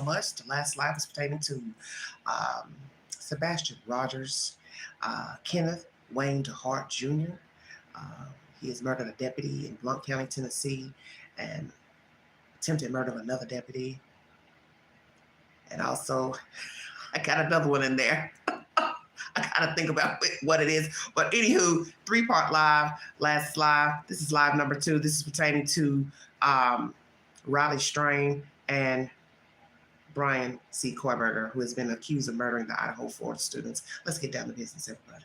much. The last slide was pertaining to Sebastian Rogers, Kenneth Wayne DeHart Jr. He has murdered a deputy in Blount County, Tennessee, and attempted murder of another deputy. And also, I got another one in there. I gotta think about what it is. But anywho, 3-part live, last live. This is live number 2. This is pertaining to Riley Strain and Brian C. Kohberger, who has been accused of murdering the Idaho Florida students. Let's get down to business, everybody.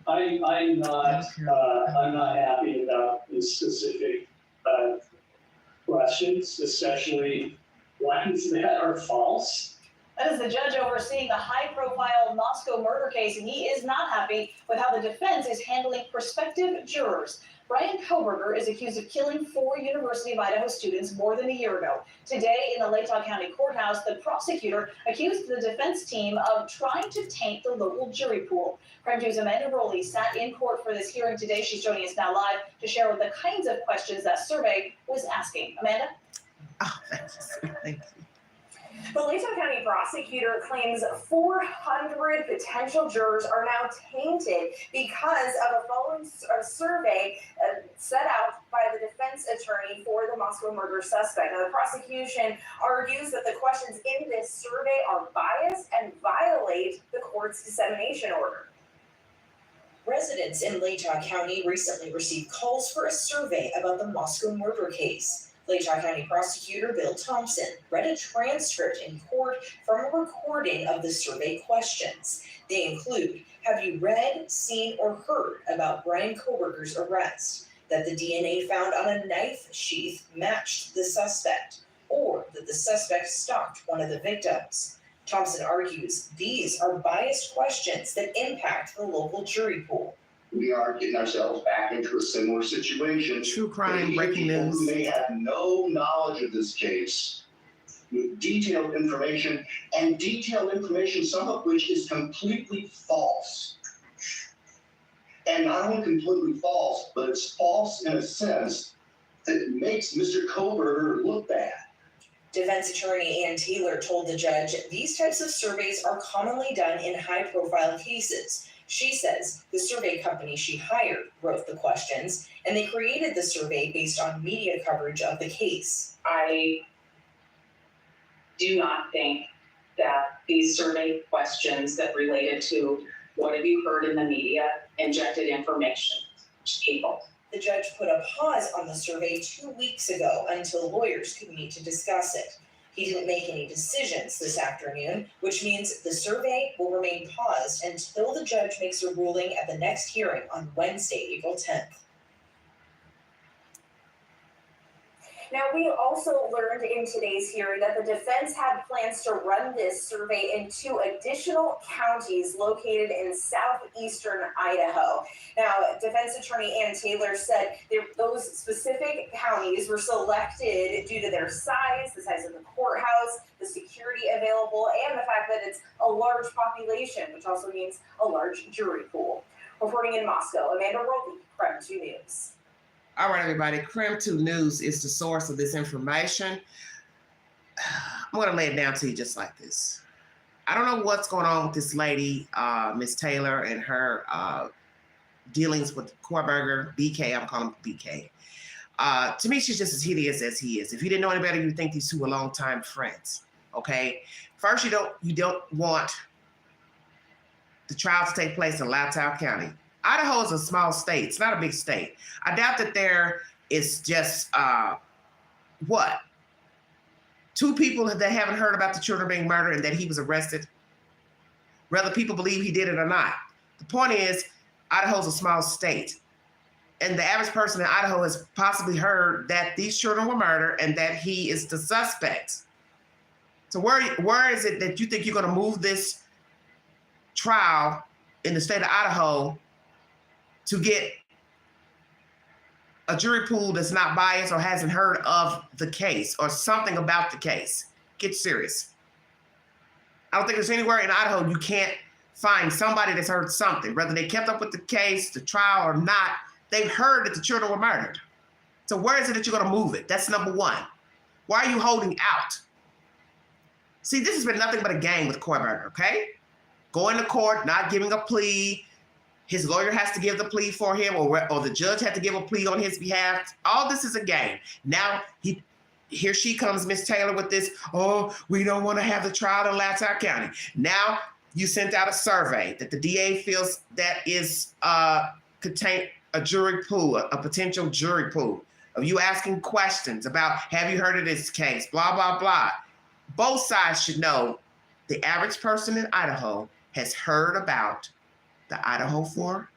I'm not happy about the specific questions, especially ones that are false. That is the judge overseeing the high-profile Moscow murder case, and he is not happy with how the defense is handling prospective jurors. Brian Kohberger is accused of killing 4 University of Idaho students more than a year ago. Today, in the Latah County Courthouse, the prosecutor accused the defense team of trying to taint the local jury pool. Crime 2's Amanda Rowley sat in court for this hearing today. She's joining us now live to share the kinds of questions that survey was asking. Amanda? Oh, thank you. The Latah County prosecutor claims 400 potential jurors are now tainted because of a following survey set out by the defense attorney for the Moscow murder suspect. Now, the prosecution argues that the questions in this survey are biased and violate the court's dissemination order. Residents in Latah County recently received calls for a survey about the Moscow murder case. Latah County Prosecutor Bill Thompson read a transcript in court from a recording of the survey questions. They include, have you read, seen, or heard about Brian Kohberger's arrest? That the DNA found on a knife sheath matched the suspect, or that the suspect stalked one of the victims. Thompson argues these are biased questions that impact the local jury pool. We are getting ourselves back into a similar situation. True crime, breaking news. Who may have no knowledge of this case with detailed information, some of which is completely false. And not only completely false, but it's false in a sense that makes Mr. Kohberger look bad. Defense attorney Ann Taylor told the judge these types of surveys are commonly done in high-profile cases. She says the survey company she hired wrote the questions, and they created the survey based on media coverage of the case. I do not think that these survey questions that related to what have you heard in the media injected information to people. The judge put a pause on the survey 2 weeks ago until lawyers could meet to discuss it. He didn't make any decisions this afternoon, which means the survey will remain paused until the judge makes a ruling at the next hearing on Wednesday, April 10th. Now, we also learned in today's hearing that the defense had plans to run this survey in 2 additional counties located in southeastern Idaho. Now, defense attorney Ann Taylor said those specific counties were selected due to their size, the size of the courthouse, the security available, and the fact that it's a large population, which also means a large jury pool. Reporting in Moscow, Amanda Rowley, Crime 2 News. All right, everybody. Crime 2 News is the source of this information. I'm going to lay it down to you just like this. I don't know what's going on with this lady, Miss Taylor, and her dealings with Kohberger, BK. I'm calling him BK. To me, she's just as hideous as he is. If you didn't know any better, you'd think these 2 were longtime friends. Okay. First, you don't want the trial to take place in Latah County. Idaho is a small state. It's not a big state. I doubt that there is just, 2 people that haven't heard about the children being murdered and that he was arrested, whether people believe he did it or not. The point is, Idaho's a small state. And the average person in Idaho has possibly heard that these children were murdered and that he is the suspect. So where is it that you think you're going to move this trial in the state of Idaho to get a jury pool that's not biased or hasn't heard of the case or something about the case? Get serious. I don't think there's anywhere in Idaho you can't find somebody that's heard something, whether they kept up with the case, the trial or not. they've heard that the children were murdered. So where is it that you're going to move it? That's number one. Why are you holding out? See, this has been nothing but a game with Kohberger, okay? Going to court, not giving a plea. His lawyer has to give the plea for him, or the judge had to give a plea on his behalf. All this is a game. Now, here she comes, Miss Taylor, with this, oh, we don't want to have the trial in Latah County. Now, you sent out a survey that the DA feels that is contain a jury pool, a potential jury pool of you asking questions about, have you heard of this case, blah, blah, blah. Both sides should know the average person in Idaho has heard about the Idaho 4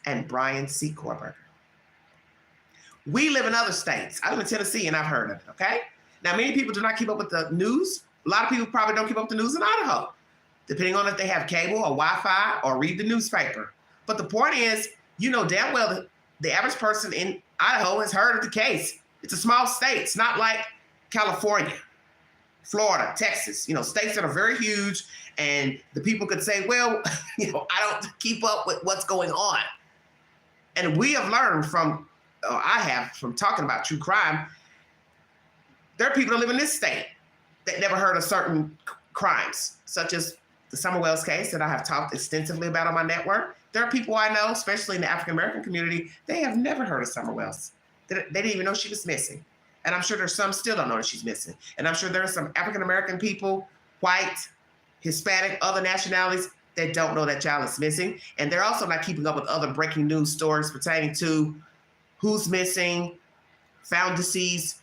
and Brian C. Kohberger. We live in other states. I live in Tennessee and I've heard of it, okay? Now, many people do not keep up with the news. A lot of people probably don't keep up with the news in Idaho, depending on if they have cable or Wi-Fi or read the newspaper. But the point is, you know damn well that the average person in Idaho has heard of the case. It's a small state. It's not like California, Florida, Texas, states that are very huge, and the people could say, well, I don't keep up with what's going on. And we have learned I have from talking about true crime, there are people that live in this state that never heard of certain crimes, such as the Summer Wells case that I have talked extensively about on my network. There are people I know, especially in the African-American community, they have never heard of Summer Wells. They didn't even know she was missing. And I'm sure there's some still don't know that she's missing. And I'm sure there are some African-American people, white, Hispanic, other nationalities that don't know that child is missing. And they're also not keeping up with other breaking news stories pertaining to who's missing, found deceased.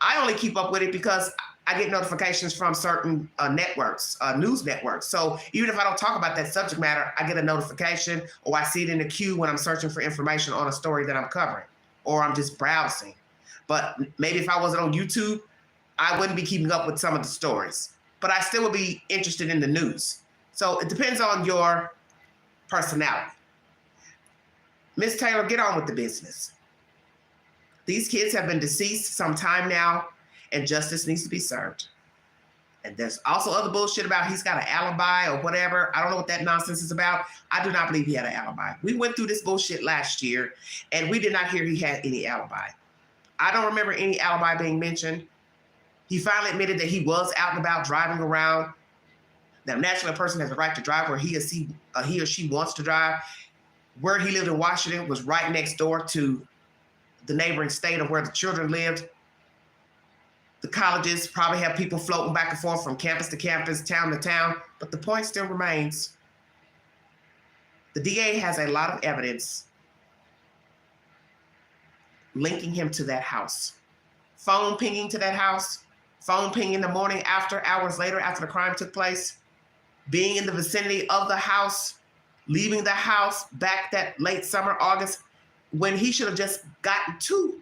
I only keep up with it because I get notifications from certain networks, news networks. So even if I don't talk about that subject matter, I get a notification, or I see it in the queue when I'm searching for information on a story that I'm covering, or I'm just browsing. But maybe if I wasn't on YouTube, I wouldn't be keeping up with some of the stories. But I still would be interested in the news. So it depends on your personality. Ms. Taylor, get on with the business. These kids have been deceased some time now, and justice needs to be served. And there's also other bullshit about he's got an alibi or whatever. I don't know what that nonsense is about. I do not believe he had an alibi. We went through this bullshit last year, and we did not hear he had any alibi. I don't remember any alibi being mentioned. He finally admitted that he was out and about driving around. Now, naturally, a person has a right to drive where he or she wants to drive. Where he lived in Washington was right next door to the neighboring state of where the children lived. The colleges probably have people floating back and forth from campus to campus, town to town, but the point still remains. The DA has a lot of evidence linking him to that house. Phone pinging to that house, phone pinging the morning after, hours later after the crime took place, being in the vicinity of the house, leaving the house back that late summer, August, when he should have just gotten to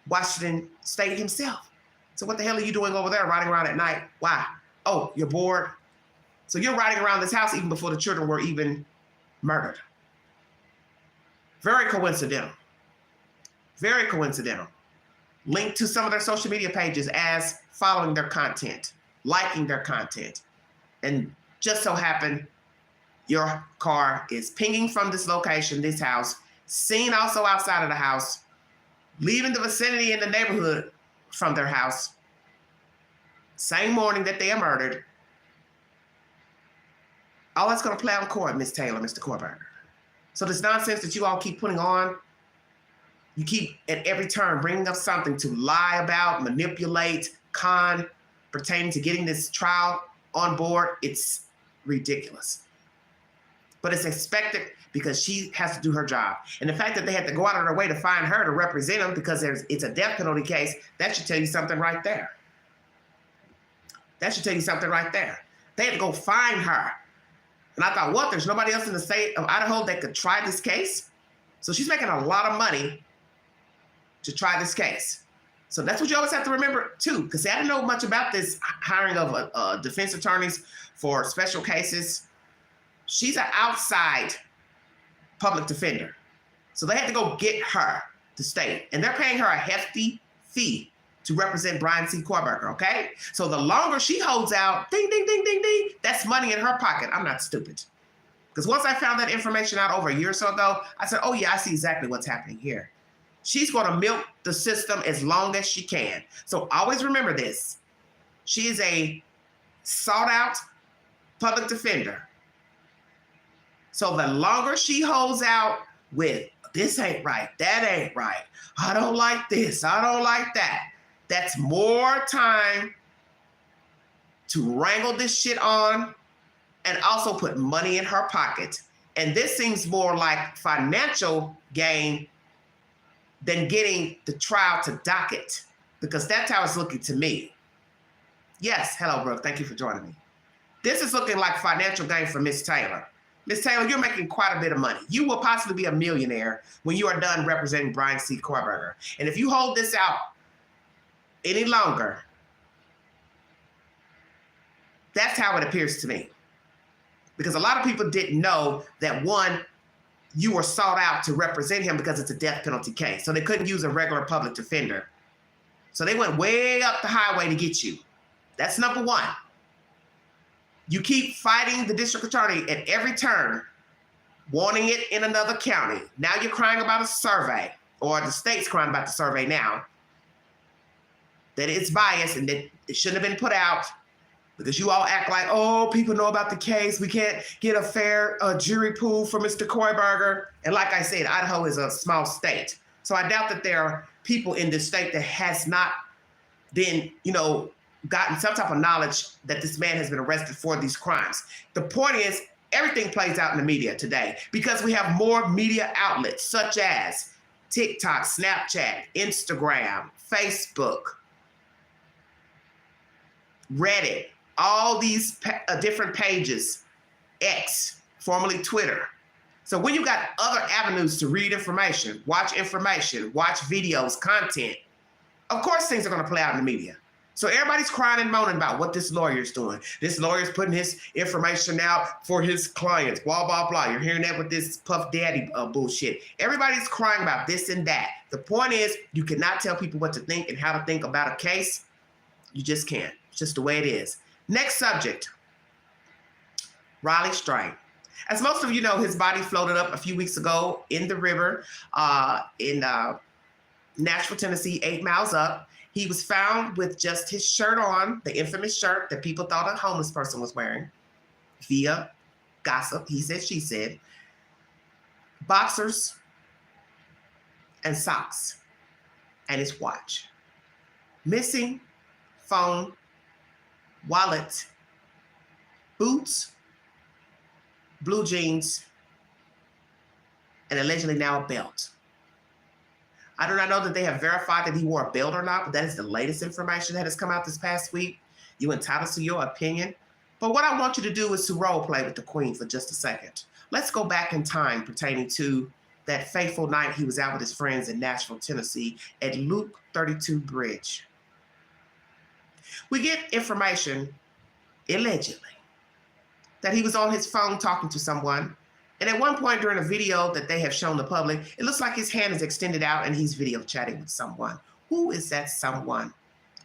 Washington State himself. So what the hell are you doing over there riding around at night? Why? Oh, you're bored. So you're riding around this house even before the children were even murdered. Very coincidental. Very coincidental. Linked to some of their social media pages as following their content, liking their content. And just so happened, your car is pinging from this location, this house, seen also outside of the house, leaving the vicinity in the neighborhood from their house, same morning that they are murdered. All that's going to play out in court, Ms. Taylor, Mr. Kohberger. So this nonsense that you all keep putting on, you keep at every turn bringing up something to lie about, manipulate, con, pertaining to getting this trial on board, it's ridiculous. But it's expected because she has to do her job. And the fact that they had to go out of their way to find her to represent them because it's a death penalty case, that should tell you something right there. That should tell you something right there. They had to go find her. And I thought, what? There's nobody else in the state of Idaho that could try this case? So she's making a lot of money to try this case. So that's what you always have to remember too, because I didn't know much about this hiring of defense attorneys for special cases. She's an outside public defender. So they had to go get her to state, and they're paying her a hefty fee to represent Brian C. Kohberger, okay? So the longer she holds out, ding, ding, ding, ding, ding, that's money in her pocket. I'm not stupid. Because once I found that information out over a year or so ago, I said, oh yeah, I see exactly what's happening here. She's going to milk the system as long as she can. So always remember this. She is a sought out public defender. So the longer she holds out with, this ain't right, that ain't right, I don't like this, I don't like that, that's more time to wrangle this shit on and also put money in her pocket. And this seems more like financial gain than getting the trial to docket, because that's how it's looking to me. Yes, hello, Brooke. Thank you for joining me. This is looking like financial gain for Miss Taylor. Miss Taylor, you're making quite a bit of money. You will possibly be a millionaire when you are done representing Brian C. Kohberger. And if you hold this out any longer, that's how it appears to me. Because a lot of people didn't know that, one, you were sought out to represent him because it's a death penalty case. So they couldn't use a regular public defender. So they went way up the highway to get you. That's number one. You keep fighting the district attorney at every turn, wanting it in another county. Now you're crying about a survey, or the state's crying about the survey now, that it's biased and that it shouldn't have been put out. Because you all act like, oh, people know about the case. We can't get a fair jury pool for Mr. Kohberger. And like I said, Idaho is a small state. So I doubt that there are people in this state that has not been, gotten some type of knowledge that this man has been arrested for these crimes. The point is, everything plays out in the media today because we have more media outlets such as TikTok, Snapchat, Instagram, Facebook, Reddit, all these different pages, X, formerly Twitter. So when you got other avenues to read information, watch videos, content, of course things are going to play out in the media. So everybody's crying and moaning about what this lawyer's doing. This lawyer's putting his information out for his clients, blah, blah, blah. You're hearing that with this Puff Daddy bullshit. Everybody's crying about this and that. The point is, you cannot tell people what to think and how to think about a case. You just can't. It's just the way it is. Next subject, Riley Strain. As most of you know, his body floated up a few weeks ago in the river in Nashville, Tennessee, 8 miles up. He was found with just his shirt on, the infamous shirt that people thought a homeless person was wearing, via gossip, he said, she said, boxers and socks, and his watch. Missing, phone, wallet, boots, blue jeans, and allegedly now a belt. I do not know that they have verified that he wore a belt or not, but that is the latest information that has come out this past week. You entitled to your opinion. But what I want you to do is to role play with the Queen for just a second. Let's go back in time pertaining to that fateful night he was out with his friends in Nashville, Tennessee at Luke 32 Bridge. We get information, allegedly, that he was on his phone talking to someone. And at one point during a video that they have shown the public, it looks like his hand is extended out and he's video chatting with someone. Who is that someone?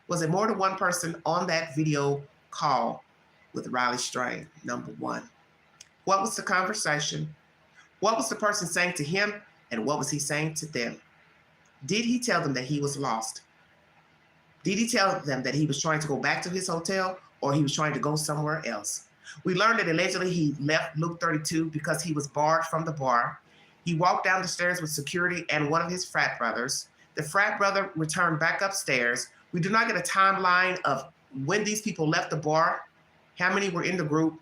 Was it more than one person on that video call with Riley Strain? Number one. What was the conversation? What was the person saying to him? And what was he saying to them? Did he tell them that he was lost? Did he tell them that he was trying to go back to his hotel or he was trying to go somewhere else? We learned that allegedly he left Luke 32 because he was barred from the bar. He walked down the stairs with security and one of his frat brothers. The frat brother returned back upstairs. We do not get a timeline of when these people left the bar, how many were in the group,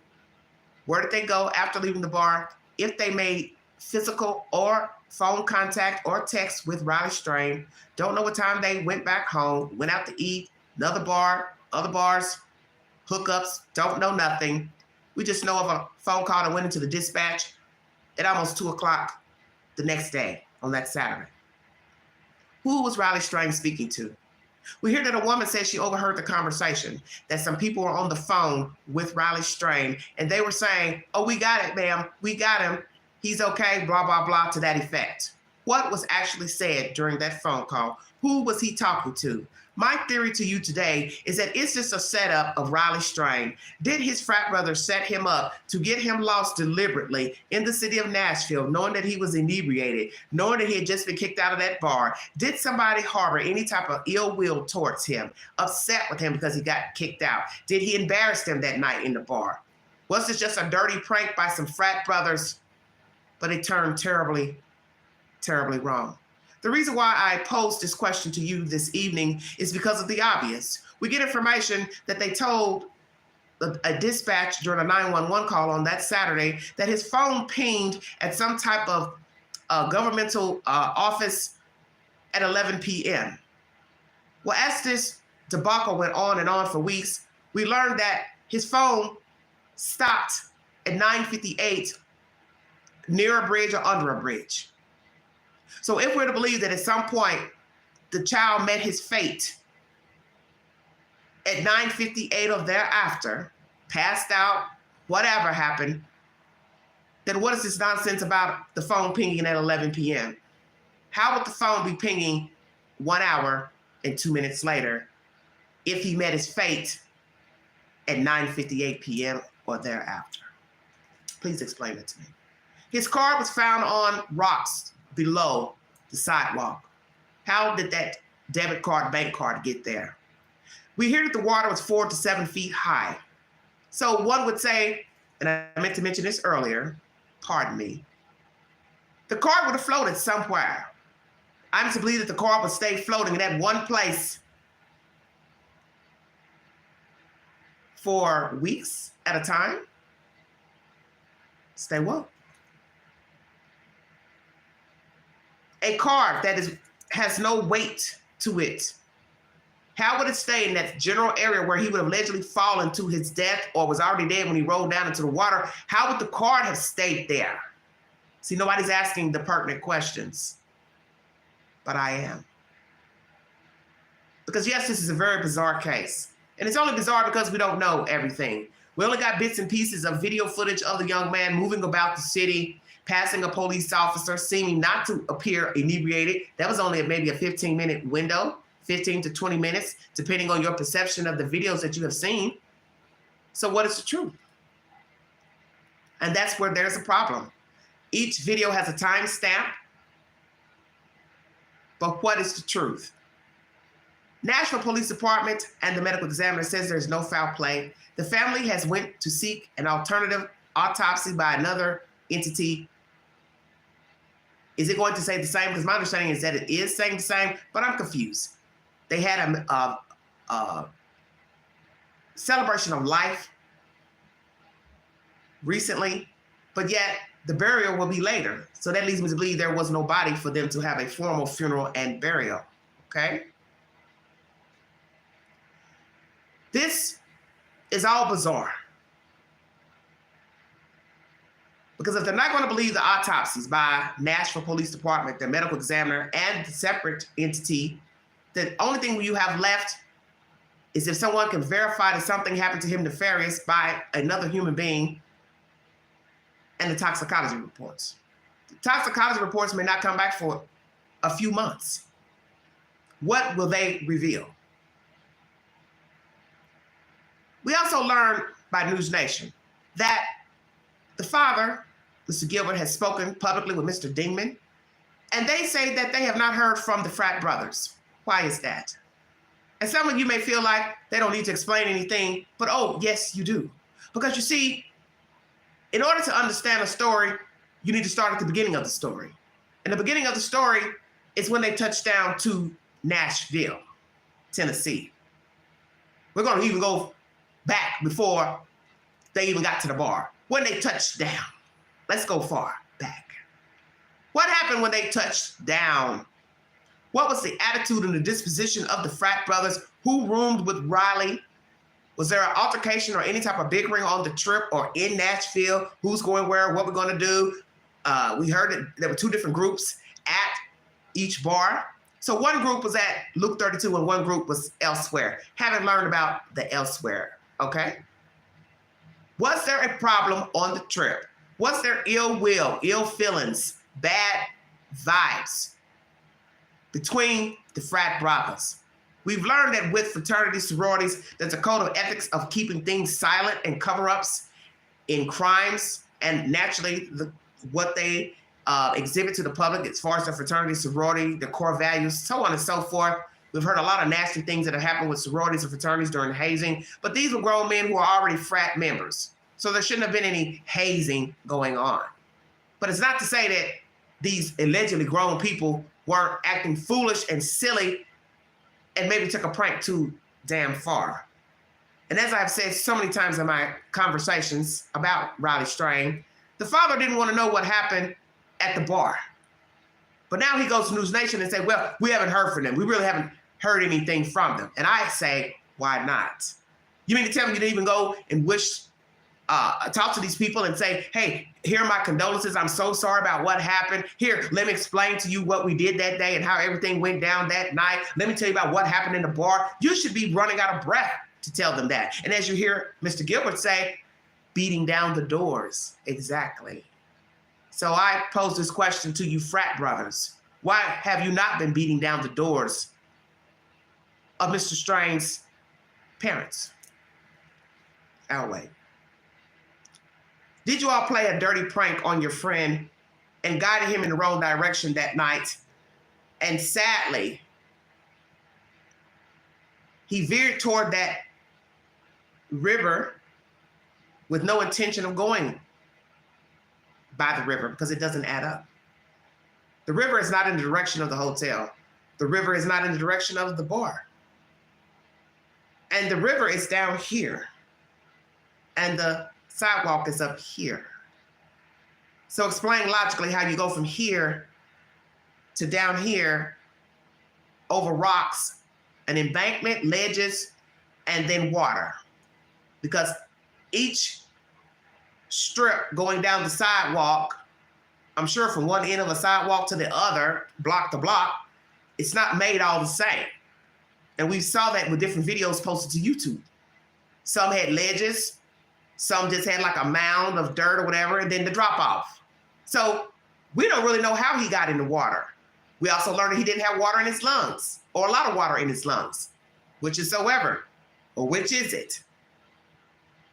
where did they go after leaving the bar, if they made physical or phone contact or text with Riley Strain. Don't know what time they went back home, went out to eat, another bar, other bars, hookups, don't know nothing. We just know of a phone call that went into the dispatch at almost 2 o'clock the next day on that Saturday. Who was Riley Strain speaking to? We hear that a woman said she overheard the conversation, that some people were on the phone with Riley Strain, and they were saying, oh, we got it, ma'am. We got him. He's okay, blah, blah, blah, to that effect. what was actually said during that phone call. Who was he talking to? My theory to you today is that it's just a setup of Riley Strain. Did his frat brother set him up to get him lost deliberately in the city of Nashville, knowing that he was inebriated, knowing that he had just been kicked out of that bar? Did somebody harbor any type of ill will towards him, upset with him because he got kicked out? Did he embarrass them that night in the bar? Was this just a dirty prank by some frat brothers, but it turned terribly, terribly wrong? The reason why I posed this question to you this evening is because of the obvious. We get information that they told a dispatch during a 911 call on that Saturday that his phone pinged at some type of governmental office at 11 p.m. Well, as this debacle went on and on for weeks, we learned that his phone stopped at 9:58 near a bridge or under a bridge. So if we're to believe that at some point the child met his fate at 9:58 or thereafter, passed out, whatever happened, then what is this nonsense about the phone pinging at 11 p.m.? How would the phone be pinging 1 hour and 2 minutes later if he met his fate at 9:58 p.m. or thereafter? Please explain it to me. His car was found on rocks below the sidewalk. How did that debit card, bank card get there? We hear that the water was 4 to 7 feet high. So one would say, and I meant to mention this earlier, pardon me, the car would have floated somewhere. I'm to believe that the car would stay floating in that one place for weeks at a time. Stay woke. A car that has no weight to it, how would it stay in that general area where he would have allegedly fallen to his death or was already dead when he rolled down into the water? How would the car have stayed there? See, nobody's asking the pertinent questions, but I am. Because yes, this is a very bizarre case. And it's only bizarre because we don't know everything. We only got bits and pieces of video footage of the young man moving about the city, passing a police officer, seeming not to appear inebriated. That was only maybe a 15-minute window, 15 to 20 minutes, depending on your perception of the videos that you have seen. So what is the truth? And that's where there's a problem. Each video has a timestamp, but what is the truth? Nashville Police Department and the medical examiner says there's no foul play. The family has went to seek an alternative autopsy by another entity. Is it going to say the same? Because my understanding is that it is saying the same, but I'm confused. They had a celebration of life recently, but yet the burial will be later. So that leads me to believe there was no body for them to have a formal funeral and burial, okay? This is all bizarre. Because if they're not going to believe the autopsies by Nashville Police Department, the medical examiner, and the separate entity, the only thing you have left is if someone can verify that something happened to him nefarious by another human being and the toxicology reports. The toxicology reports may not come back for a few months. What will they reveal? We also learned by News Nation that the father, Mr. Gilbert, has spoken publicly with Mr. Dingman, and they say that they have not heard from the frat brothers. Why is that? And some of you may feel like they don't need to explain anything, but oh, yes, you do. Because you see, in order to understand a story, you need to start at the beginning of the story. And the beginning of the story is when they touched down to Nashville, Tennessee. We're going to even go back before they even got to the bar. When they touched down. Let's go far back. What happened when they touched down? What was the attitude and the disposition of the frat brothers? Who roomed with Riley? Was there an altercation or any type of bickering on the trip or in Nashville? Who's going where? What we're going to do? We heard that there were two different groups at each bar. So one group was at Luke 32 and one group was elsewhere. Haven't learned about the elsewhere, okay? Was there a problem on the trip? Was there ill will, ill feelings, bad vibes between the frat brothers. We've learned that with fraternities, sororities, there's a code of ethics of keeping things silent and cover-ups in crimes, and naturally what they exhibit to the public as far as the fraternity, sorority, the core values, so on and so forth. We've heard a lot of nasty things that have happened with sororities and fraternities during hazing, but these were grown men who are already frat members. So there shouldn't have been any hazing going on. But it's not to say that these allegedly grown people weren't acting foolish and silly and maybe took a prank too damn far. And as I've said so many times in my conversations about Riley Strain, the father didn't want to know what happened at the bar. But now he goes to News Nation and say, well, we haven't heard from them. We really haven't heard anything from them. And I say, why not? You mean to tell me you didn't even go and talk to these people and say, hey, here are my condolences. I'm so sorry about what happened. Here, let me explain to you what we did that day and how everything went down that night. Let me tell you about what happened in the bar. You should be running out of breath to tell them that. And as you hear Mr. Gilbert say, beating down the doors. Exactly. So I pose this question to you frat brothers. Why have you not been beating down the doors of Mr. Strain's parents? I'll wait. Did you all play a dirty prank on your friend and guided him in the wrong direction that night? And sadly, he veered toward that river with no intention of going by the river because it doesn't add up. The river is not in the direction of the hotel. The river is not in the direction of the bar. And the river is down here. And the sidewalk is up here. So explain logically how you go from here to down here over rocks, an embankment, ledges, and then water. Because each strip going down the sidewalk, I'm sure from one end of a sidewalk to the other, block to block, it's not made all the same. And we saw that with different videos posted to YouTube. Some had ledges, some just had like a mound of dirt or whatever, and then the drop off. So we don't really know how he got in the water. We also learned that he didn't have water in his lungs, or a lot of water in his lungs, which is soever, or which is it?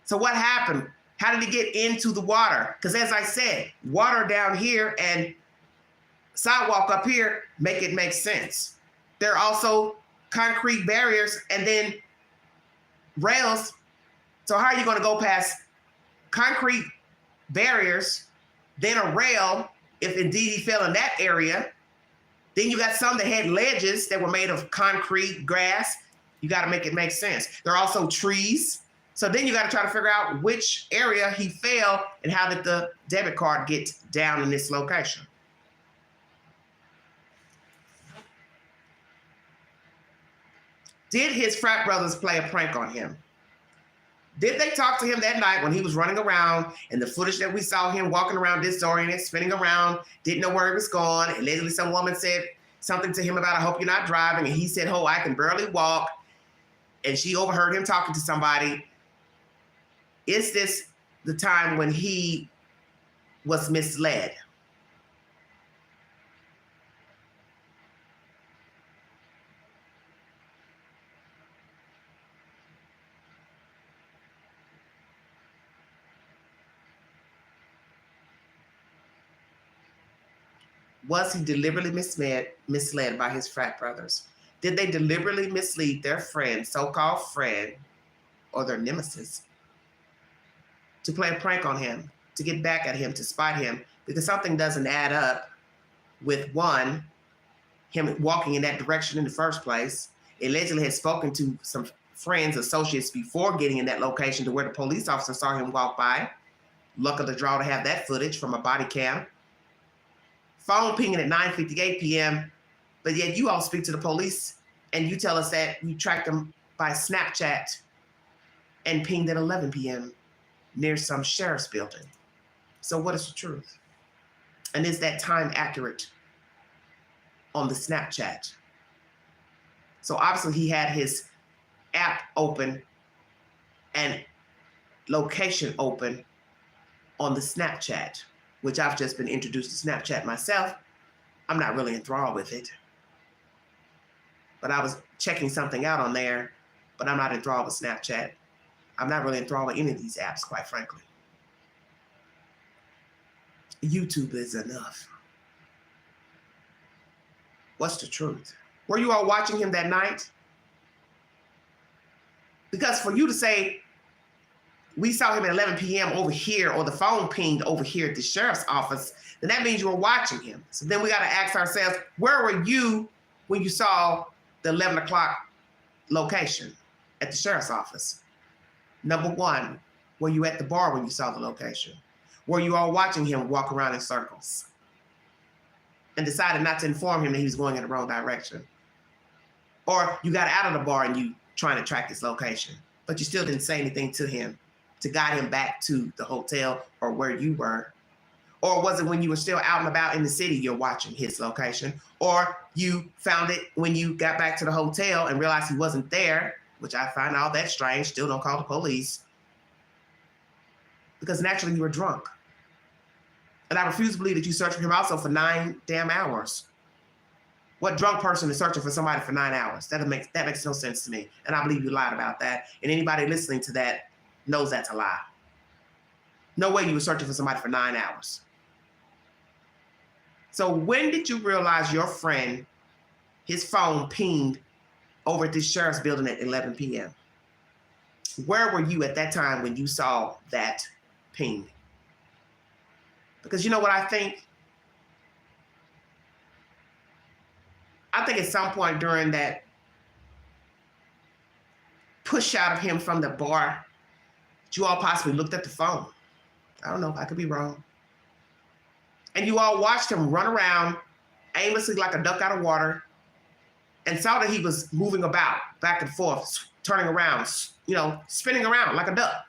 So what happened? How did he get into the water? Because as I said, water down here and sidewalk up here make it make sense. There are also concrete barriers and then rails. So how are you going to go past concrete barriers, then a rail, if indeed he fell in that area? Then you got some that had ledges that were made of concrete, grass. You got to make it make sense. There are also trees. So then you got to try to figure out which area he fell and how did the debit card get down in this location. Did his frat brothers play a prank on him? Did they talk to him that night when he was running around and the footage that we saw him walking around disoriented, spinning around, didn't know where he was going? Allegedly some woman said something to him about, I hope you're not driving. And he said, oh, I can barely walk. And she overheard him talking to somebody. Is this the time when he was misled? Was he deliberately misled by his frat brothers? Did they deliberately mislead their friend, so-called friend, or their nemesis, to play a prank on him, to get back at him, to spite him? Because something doesn't add up with, one, him walking in that direction in the first place. Allegedly had spoken to some friends, associates before getting in that location to where the police officer saw him walk by. Luck of the draw to have that footage from a body cam. Phone pinging at 9:58 p.m., but yet you all speak to the police and you tell us that you tracked them by Snapchat and pinged at 11 p.m. near some sheriff's building. So what is the truth? And is that time accurate on the Snapchat? So obviously he had his app open and location open on the Snapchat, which I've just been introduced to Snapchat myself. I'm not really enthralled with it. But I was checking something out on there, but I'm not enthralled with Snapchat. I'm not really enthralled with any of these apps, quite frankly. YouTube is enough. What's the truth? Were you all watching him that night? Because for you to say, we saw him at 11 p.m. over here, or the phone pinged over here at the sheriff's office, then that means you were watching him. So then we got to ask ourselves, where were you when you saw the 11 o'clock location at the sheriff's office? Number one, were you at the bar when you saw the location? Were you all watching him walk around in circles and decided not to inform him that he was going in the wrong direction? Or you got out of the bar and you trying to track his location, but you still didn't say anything to him to guide him back to the hotel or where you were? Or was it when you were still out and about in the city, you're watching his location? Or you found it when you got back to the hotel and realized he wasn't there, which I find all that strange. Still don't call the police. Because naturally you were drunk. And I refuse to believe that you searched for him also for 9 damn hours. What drunk person is searching for somebody for 9 hours? That makes no sense to me. And I believe you lied about that. And anybody listening to that knows that's a lie. No way you were searching for somebody for 9 hours. So when did you realize your friend, his phone pinged over at this sheriff's building at 11 p.m.? Where were you at that time when you saw that ping? Because you know what I think? I think at some point during that push out of him from the bar, you all possibly looked at the phone. I don't know, I could be wrong. And you all watched him run around aimlessly like a duck out of water and saw that he was moving about back and forth, turning around, spinning around like a duck.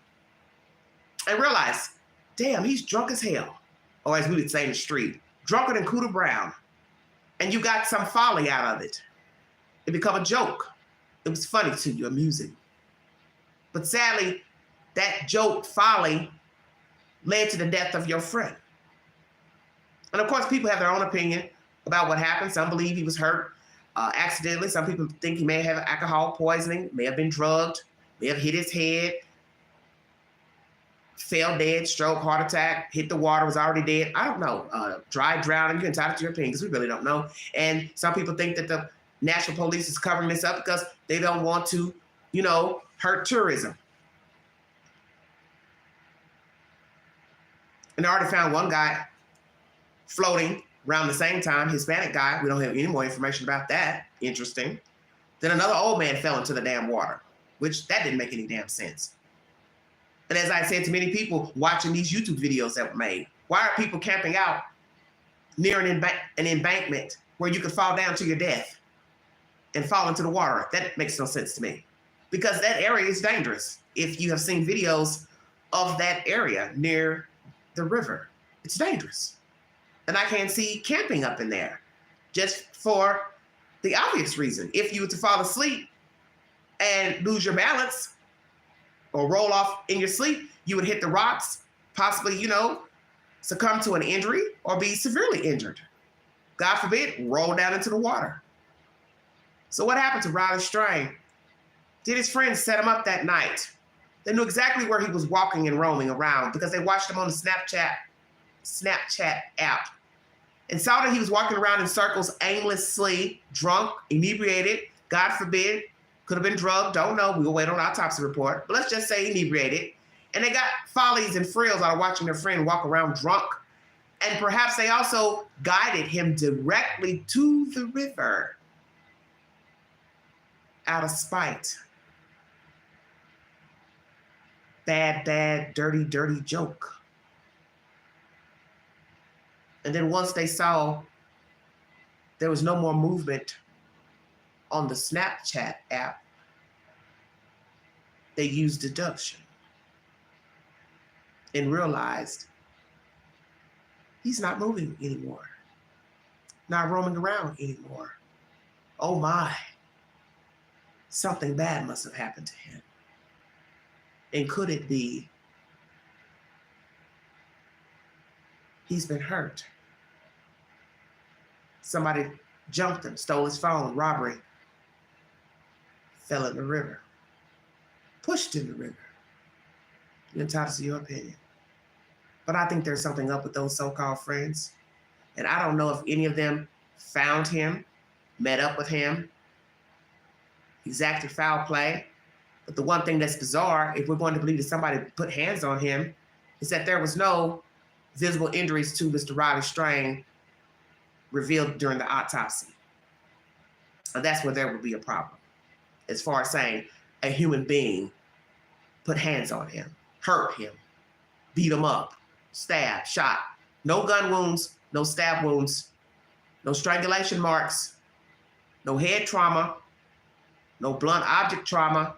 And realized, damn, he's drunk as hell. Or as we would say in the street, drunker than Cooter Brown. And you got some folly out of it. It became a joke. It was funny to you, amusing. But sadly, that joke folly led to the death of your friend. And of course, people have their own opinion about what happened. Some believe he was hurt accidentally. Some people think he may have alcohol poisoning, may have been drugged, may have hit his head, fell dead, stroke, heart attack, hit the water, was already dead. I don't know. Dry drowning. You can entitled to your opinion because we really don't know. And some people think that the National Police is covering this up because they don't want to, hurt tourism. And they already found one guy floating around the same time, Hispanic guy. We don't have any more information about that. Interesting. Then another old man fell into the damn water, which that didn't make any damn sense. And as I said to many people watching these YouTube videos that were made, why are people camping out near an embankment where you could fall down to your death and fall into the water? That makes no sense to me because that area is dangerous. If you have seen videos of that area near the river, it's dangerous. And I can't see camping up in there just for the obvious reason. If you were to fall asleep and lose your balance or roll off in your sleep, you would hit the rocks, possibly, succumb to an injury or be severely injured. God forbid, roll down into the water. So what happened to Riley Strain? Did his friends set him up that night? They knew exactly where he was walking and roaming around because they watched him on the Snapchat app and saw that he was walking around in circles aimlessly, drunk, inebriated, God forbid, could have been drugged, don't know. We'll wait on our autopsy report. But let's just say inebriated. And they got follies and frills out of watching their friend walk around drunk. And perhaps they also guided him directly to the river out of spite. Bad, dirty joke. And then once they saw there was no more movement on the Snapchat app, they used deduction and realized he's not moving anymore, not roaming around anymore. Oh my, something bad must have happened to him. And could it be he's been hurt? Somebody jumped him, stole his phone, robbery, fell in the river, pushed in the river. You're entitled to your opinion. But I think there's something up with those so-called friends. And I don't know if any of them found him, met up with him, exacted foul play. But the one thing that's bizarre, if we're going to believe that somebody put hands on him, is that there was no visible injuries to Mr. Riley Strain revealed during the autopsy. And that's where there would be a problem, as far as saying a human being put hands on him, hurt him, beat him up, stabbed, shot. No gun wounds, no stab wounds, no strangulation marks, no head trauma, no blunt object trauma,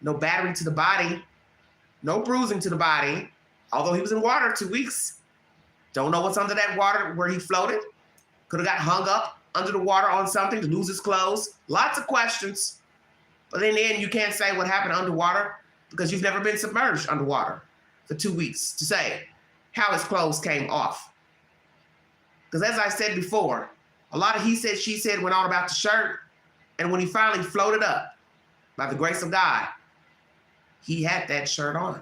no battery to the body, no bruising to the body, although he was in water 2 weeks. Don't know what's under that water where he floated. Could have got hung up under the water on something to lose his clothes. Lots of questions. But in the end, you can't say what happened underwater because you've never been submerged underwater for 2 weeks to say how his clothes came off. Because as I said before, a lot of he said, she said went on about the shirt. And when he finally floated up, by the grace of God, he had that shirt on.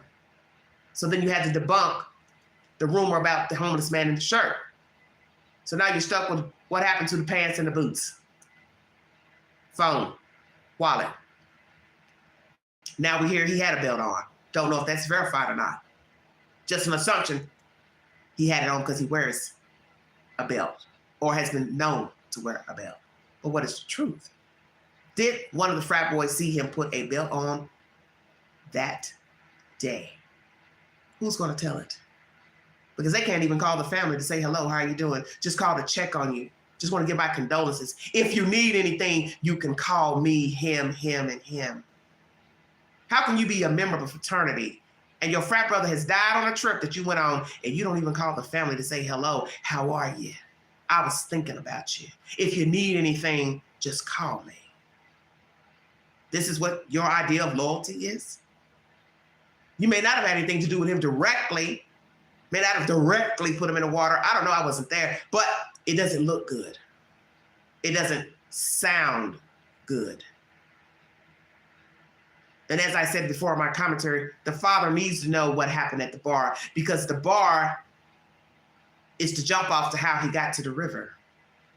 So then you had to debunk the rumor about the homeless man in the shirt. So now you're stuck with what happened to the pants and the boots, phone, wallet. Now we hear he had a belt on. Don't know if that's verified or not. Just an assumption he had it on because he wears a belt or has been known to wear a belt. But what is the truth? Did one of the frat boys see him put a belt on that day? Who's going to tell it? Because they can't even call the family to say, hello, how are you doing? Just call to check on you. Just want to give my condolences. If you need anything, you can call me, him, and him. How can you be a member of a fraternity and your frat brother has died on a trip that you went on and you don't even call the family to say, hello, how are you? I was thinking about you. If you need anything, just call me. This is what your idea of loyalty is? You may not have had anything to do with him directly, may not have directly put him in the water. I don't know, I wasn't there, but it doesn't look good. It doesn't sound good. And as I said before in my commentary, the father needs to know what happened at the bar because the bar is to jump off to how he got to the river.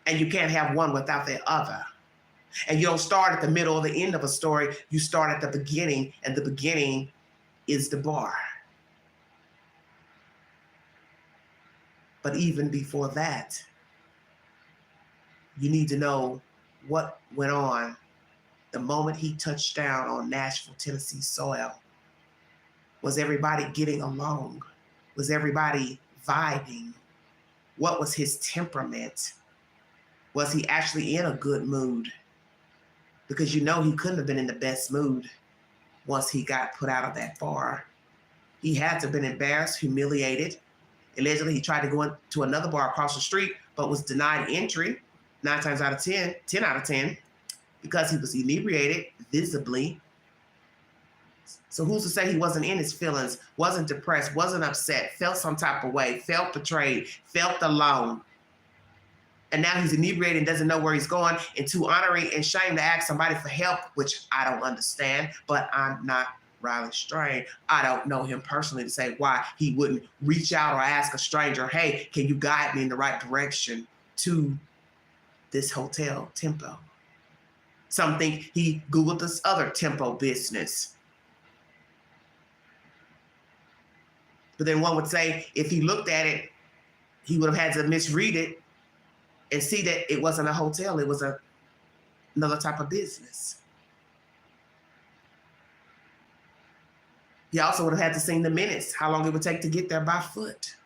And you can't have one without the other. And you don't start at the middle or the end of a story. You start at the beginning, and the beginning is the bar. But even before that, you need to know what went on the moment he touched down on Nashville, Tennessee soil. Was everybody getting along? Was everybody vibing? What was his temperament? Was he actually in a good mood? Because you know he couldn't have been in the best mood once he got put out of that bar. He had to have been embarrassed, humiliated. Allegedly, he tried to go into another bar across the street, but was denied entry 9 times out of 10, 10 out of 10, because he was inebriated, visibly. So who's to say he wasn't in his feelings, wasn't depressed, wasn't upset, felt some type of way, felt betrayed, felt alone. And now he's inebriated and doesn't know where he's going, and too honoring and shame to ask somebody for help, which I don't understand, but I'm not Riley Strain. I don't know him personally to say why he wouldn't reach out or ask a stranger, hey, can you guide me in the right direction to this hotel, Tempo? Some think he Googled this other Tempo business. But then one would say if he looked at it, he would have had to misread it and see that it wasn't a hotel, it was another type of business. He also would have had to see the minutes, how long it would take to get there by foot.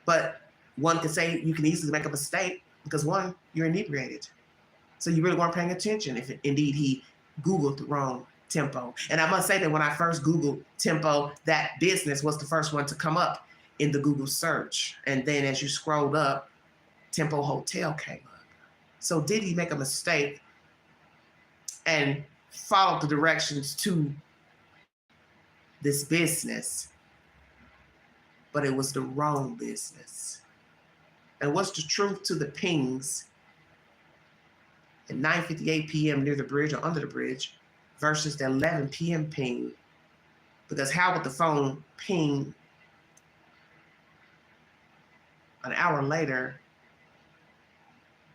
But one could say you can easily make a mistake because one, you're inebriated. So you really weren't paying attention if indeed he Googled the wrong Tempo. And I must say that when I first Googled Tempo, that business was the first one to come up in the Google search. And then as you scrolled up, Tempo Hotel came up. So did he make a mistake and followed the directions to this business, but it was the wrong business? And what's the truth to the pings at 9:58 p.m. near the bridge or under the bridge versus the 11 p.m. ping? Because how would the phone ping an hour later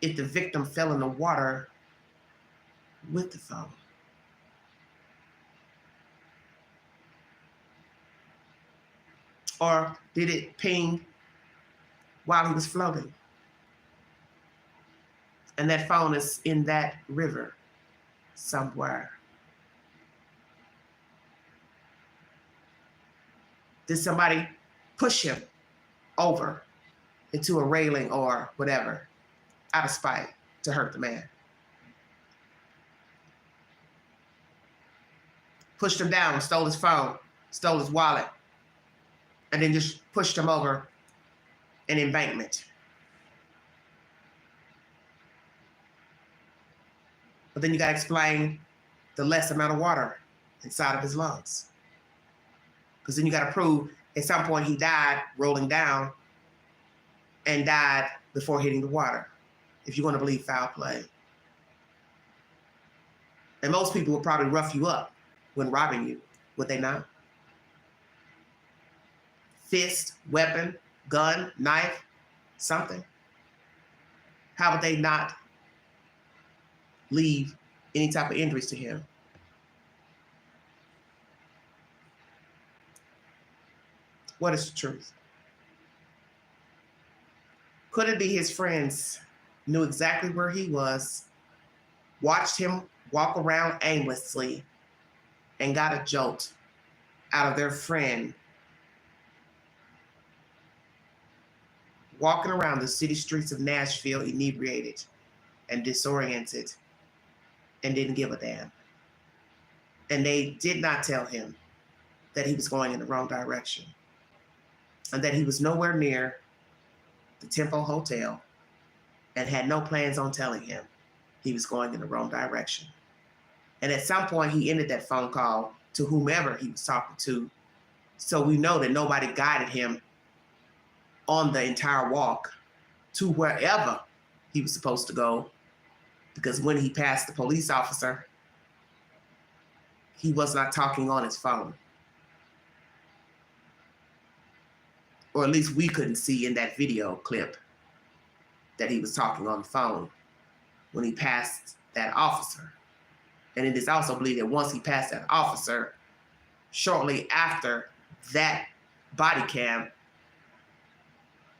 if the victim fell in the water with the phone? Or did it ping while he was floating? And that phone is in that river somewhere. Did somebody push him over into a railing or whatever out of spite to hurt the man? Pushed him down, stole his phone, stole his wallet, and then just pushed him over an embankment. But then you got to explain the less amount of water inside of his lungs. Because then you got to prove at some point he died rolling down and died before hitting the water, if you want to believe foul play. And most people would probably rough you up when robbing you, would they not? Fist, weapon, gun, knife, something. How would they not leave any type of injuries to him? What is the truth? Could it be his friends knew exactly where he was, watched him walk around aimlessly, and got a jolt out of their friend walking around the city streets of Nashville inebriated and disoriented and didn't give a damn? And they did not tell him that he was going in the wrong direction and that he was nowhere near the Tempo Hotel and had no plans on telling him he was going in the wrong direction. And at some point, he ended that phone call to whomever he was talking to. So we know that nobody guided him on the entire walk to wherever he was supposed to go. Because when he passed the police officer, he was not talking on his phone. Or at least we couldn't see in that video clip that he was talking on the phone when he passed that officer. And it is also believed that once he passed that officer, shortly after that body cam,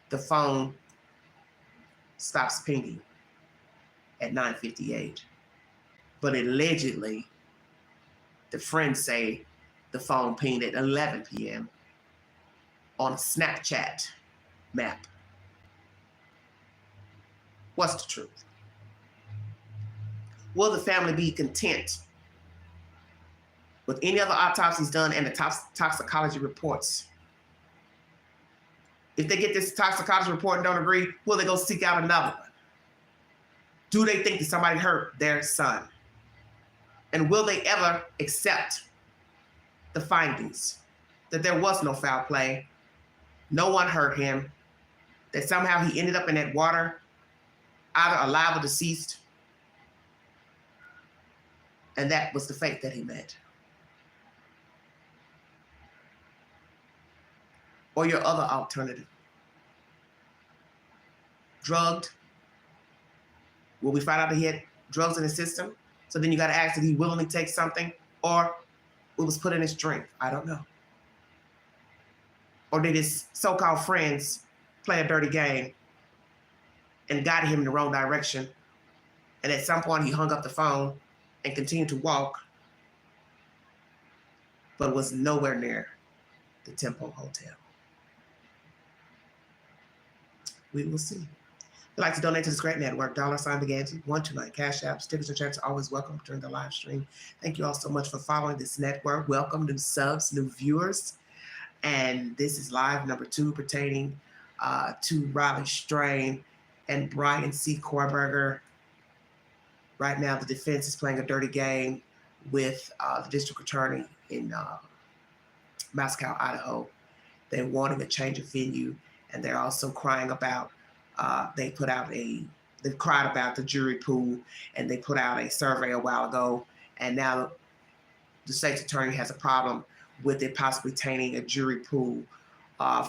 the phone stops pinging at 9:58. But allegedly, the friends say the phone pinged at 11 p.m. on a Snapchat map. What's the truth? Will the family be content with any other autopsies done and the toxicology reports? If they get this toxicology report and don't agree, will they go seek out another one? Do they think that somebody hurt their son? And will they ever accept the findings that there was no foul play, no one hurt him, that somehow he ended up in that water, either alive or deceased, and that was the fate that he met? Or your other alternative? Drugged? Will we find out that he had drugs in his system? So then you got to ask, did he willingly take something? Or it was put in his drink? I don't know. Or did his so-called friends play a dirty game and guided him in the wrong direction? And at some point he hung up the phone and continued to walk, but was nowhere near the Tempo Hotel. We will see. If you'd like to donate to this great network, $Beganti, 129 Cash App. Stickers and checks are always welcome during the live stream. Thank you all so much for following this network. Welcome new subs, new viewers. And this is live number 2 pertaining to Riley Strain and Brian C. Kohberger. Right now, the defense is playing a dirty game with the district attorney in Moscow, Idaho. They're wanting a change of venue, and they're also crying about They cried about the jury pool, and they put out a survey a while ago, and now the state's attorney has a problem with it possibly tainting a jury pool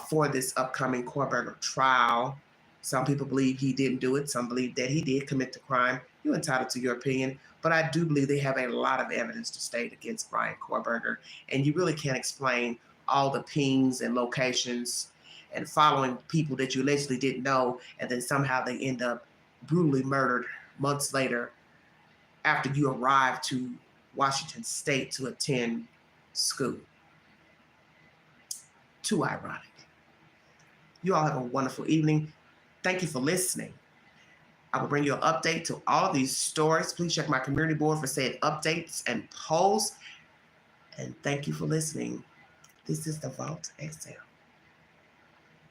for this upcoming Kohberger trial. Some people believe he didn't do it. Some believe that he did commit the crime. You're entitled to your opinion, but I do believe they have a lot of evidence to state against Brian Kohberger, and you really can't explain all the pings and locations and following people that you allegedly didn't know, and then somehow they end up brutally murdered months later after you arrived to Washington State to attend school. Too ironic. You all have a wonderful evening. Thank you for listening. I will bring you an update to all of these stories. Please check my community board for said updates and polls. And thank you for listening. This is the Vault XL.